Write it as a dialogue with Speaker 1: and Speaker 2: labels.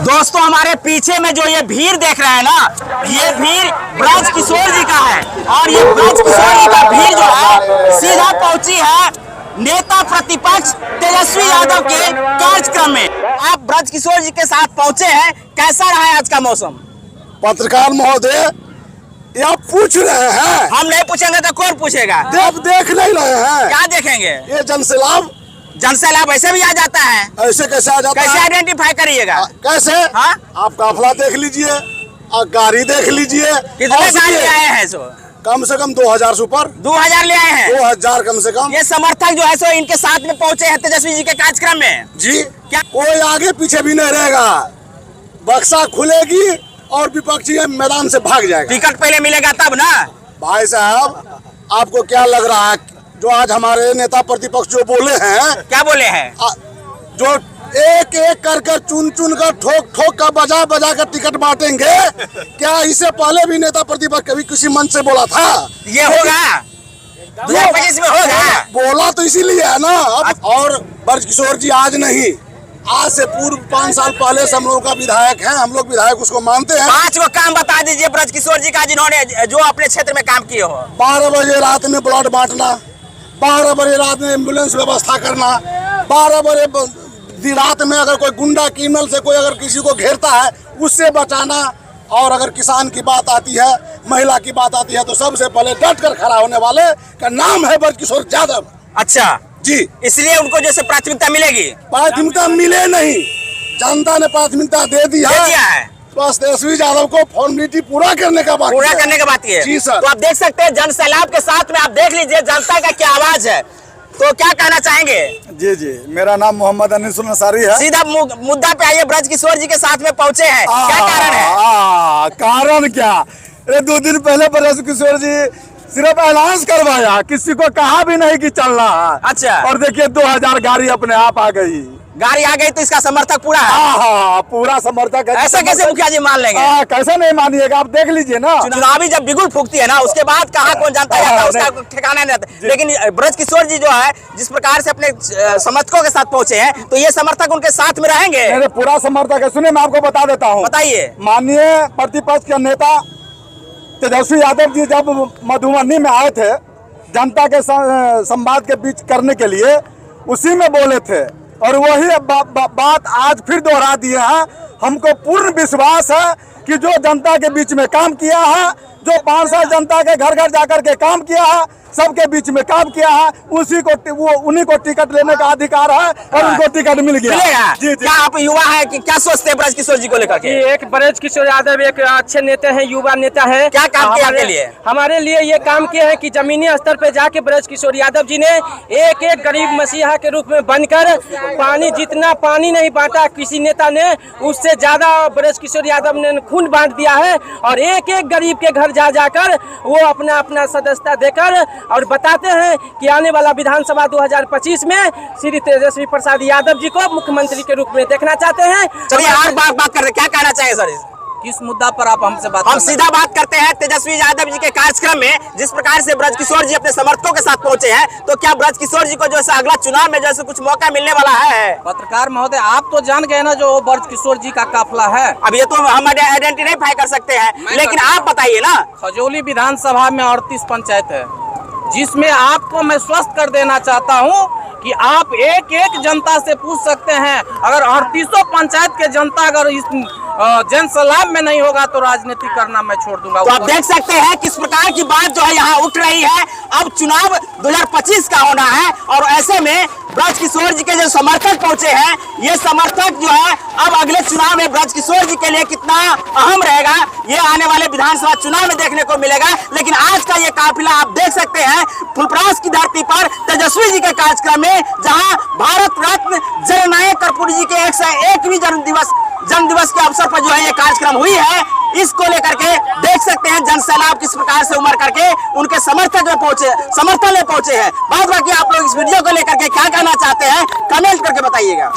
Speaker 1: दोस्तों हमारे पीछे में जो ये भीड़ देख रहे हैं ना, ये भीड़ ब्रज किशोर जी का है। और ये ब्रज किशोर जी का भीड़ जो है सीधा पहुंची है नेता प्रतिपक्ष तेजस्वी यादव के कार्यक्रम में। आप ब्रज किशोर जी के साथ पहुंचे हैं, कैसा रहा है आज का मौसम?
Speaker 2: पत्रकार महोदय, आप पूछ रहे हैं,
Speaker 1: हम नहीं पूछेंगे तो कौन पूछेगा?
Speaker 2: आप देख नहीं रहे हैं?
Speaker 1: क्या देखेंगे?
Speaker 2: ये
Speaker 1: जनसैलाब ऐसे भी आ जाता है।
Speaker 2: ऐसे कैसे आ जाता है?
Speaker 1: कैसे आइडेंटिफाई करिएगा?
Speaker 2: कैसे?
Speaker 1: हाँ?
Speaker 2: आप काफिला देख लीजिए और गाड़ी देख लीजिए।
Speaker 1: कितने गाड़ी ले आए हैं? सो
Speaker 2: कम से कम 2000 से ऊपर।
Speaker 1: 2000 ले आए हैं?
Speaker 2: 2000 कम से कम।
Speaker 1: ये समर्थक जो है सो इनके साथ में पहुंचे हैं तेजस्वी जी के कार्यक्रम में।
Speaker 2: जी
Speaker 1: क्या
Speaker 2: कोई आगे पीछे भी नहीं रहेगा, बक्सा खुलेगी और विपक्षी मैदान से भाग जाएगा।
Speaker 1: टिकट पहले मिलेगा तब ना?
Speaker 2: भाई साहब, आपको क्या लग रहा है जो आज हमारे नेता प्रतिपक्ष जो बोले हैं?
Speaker 1: क्या बोले हैं?
Speaker 2: जो एक एक कर चुन कर ठोक कर बजा कर टिकट बांटेंगे, क्या इससे पहले भी नेता प्रतिपक्ष कभी किसी मंच से बोला था?
Speaker 1: ये होगा 2025 में होगा।
Speaker 2: बोला तो इसीलिए है ना। और ब्रज किशोर जी आज नहीं, आज से पूर्व 5 साल पहले से हम लोगों का विधायक है, हम लोग विधायक उसको मानते हैं।
Speaker 1: 5 को काम बता दीजिए ब्रज किशोर जी का जिन्होंने जो अपने क्षेत्र में काम किए हो।
Speaker 2: 12 बजे रात में ब्लड बांटना, 12 बजे रात में एम्बुलेंस व्यवस्था करना, 12 बजे रात में अगर कोई गुंडा क्रिमिनल से कोई अगर किसी को घेरता है उससे बचाना। और अगर किसान की बात आती है, महिला की बात आती है, तो सबसे पहले डट कर खड़ा होने वाले का नाम है ब्रज किशोर यादव।
Speaker 1: अच्छा
Speaker 2: जी,
Speaker 1: इसलिए उनको जैसे प्राथमिकता मिलेगी।
Speaker 2: प्राथमिकता मिले नहीं, जनता ने प्राथमिकता दे दिया
Speaker 1: है।
Speaker 2: बस तेजस्वी यादव को फॉर्मेलिटी पूरा करने का बाकी है।
Speaker 1: जी
Speaker 2: सर।
Speaker 1: तो आप देख सकते हैं जन सैलाब के साथ में, आप देख लीजिए जनता का क्या आवाज है। तो क्या कहना चाहेंगे?
Speaker 2: जी, मेरा नाम मोहम्मद अनिस अंसारी है।
Speaker 1: सीधा मुद्दा पे आइए, ब्रज किशोर जी के साथ में पहुंचे हैं, क्या कारण है?
Speaker 2: कारण क्या? 2 दिन पहले ब्रज किशोर जी सिर्फ ऐलान करवाया, किसी को कहा भी नहीं कि चल रहा है।
Speaker 1: अच्छा।
Speaker 2: और देखिए 2000 गाड़ी अपने आप आ गई।
Speaker 1: गाड़ी आ गई तो इसका समर्थक पूरा है।
Speaker 2: पूरा समर्थक है।
Speaker 1: ऐसा कैसे मुखिया जी मान लेंगे?
Speaker 2: कैसे नहीं मानिएगा, आप देख लीजिए ना।
Speaker 1: चुनावी जब बिगुल फूकती है ना, उसके बाद कहाँ कौन जानता है उसका ठिकाना नहीं रहता। लेकिन ब्रज किशोर जी जो है जिस प्रकार से अपने समर्थकों के साथ पहुंचे हैं, तो ये समर्थक उनके साथ में रहेंगे।
Speaker 2: मेरे पूरा समर्थक है। सुनिए, मैं आपको बता देता हूँ।
Speaker 1: बताइए।
Speaker 2: माननीय प्रतिपक्ष के नेता तेजस्वी यादव जी जब मधुबनी में आए थे जनता के संवाद के बीच करने के लिए, उसी में बोले थे और वही बात आज फिर दोहरा दिए हैं। हमको पूर्ण विश्वास है कि जो जनता के बीच में काम किया है, जो 5 साल जनता के घर घर जाकर के काम किया है, सबके बीच में काम किया है, उन्हीं को टिकट लेने का अधिकार है और उनको टिकट मिल गया।
Speaker 1: जी। क्या आप युवा है कि क्या सोचते हैं ब्रज किशोर जी को लेकर के?
Speaker 3: एक ब्रज किशोर यादव एक अच्छे नेता हैं, युवा नेता हैं।
Speaker 1: क्या काम किया आपके लिए?
Speaker 3: हमारे लिए ये काम किया है कि जमीनी स्तर पे जाके ब्रज किशोर यादव जी ने एक गरीब मसीहा के रूप में बनकर जितना पानी नहीं बांटा किसी नेता ने, उससे ज्यादा ब्रज किशोर यादव ने खून बांट दिया है। और एक गरीब के घर जाकर वो अपना सदस्यता देकर और बताते हैं कि आने वाला विधानसभा 2025 में श्री तेजस्वी प्रसाद यादव जी को मुख्यमंत्री के रूप में देखना चाहते हैं।
Speaker 1: चलिए और बात करते, क्या कहना चाहिए सर?
Speaker 3: किस मुद्दा पर आप हमसे बात?
Speaker 1: हम सीधा बात करते हैं तेजस्वी यादव जी के कार्यक्रम में जिस प्रकार से ब्रज किशोर जी अपने समर्थकों के साथ पहुंचे हैं, तो क्या ब्रज किशोर जी को जो है अगला चुनाव में जैसे कुछ मौका मिलने वाला है?
Speaker 3: पत्रकार महोदय, आप तो जान गए ना जो ब्रज किशोर जी का काफिला है।
Speaker 1: अब ये तो हम आइडेंटिफाई कर सकते हैं, लेकिन आप बताइए ना।
Speaker 3: खजौली विधानसभा में 38 पंचायत है, जिसमें आपको मैं स्वस्थ कर देना चाहता हूं कि आप एक जनता से पूछ सकते हैं। अगर 38 पंचायत के जनता अगर इस जन सलाह में नहीं होगा तो राजनीति करना मैं छोड़ दूंगा।
Speaker 1: तो आप देख सकते हैं किस प्रकार की बात जो है यहाँ उठ रही है। अब चुनाव 2025 का होना है और ऐसे में ब्रज किशोर जी के जो समर्थक पहुंचे हैं, ये समर्थक जो है अब अगले चुनाव में ब्रज किशोर जी के लिए कितना अहम रहेगा, ये आने वाले विधानसभा चुनाव में देखने को मिलेगा। लेकिन आज का ये काफिला आप देख सकते हैं फुलपरास की धरती पर तेजस्वी जी के कार्यक्रम में, जहां भारत रत्न जननायक कर्पूरी जी के 101वें जन्म दिवस के अवसर पर जो है ये कार्यक्रम हुई है। इसको लेकर के देख सकते हैं जन सैलाब किस प्रकार से उमड़ करके उनके समर्थन में पहुंचे हैं। बाद बाकी आप लोग इस वीडियो को लेकर के क्या कहना चाहते हैं, कमेंट करके बताइएगा।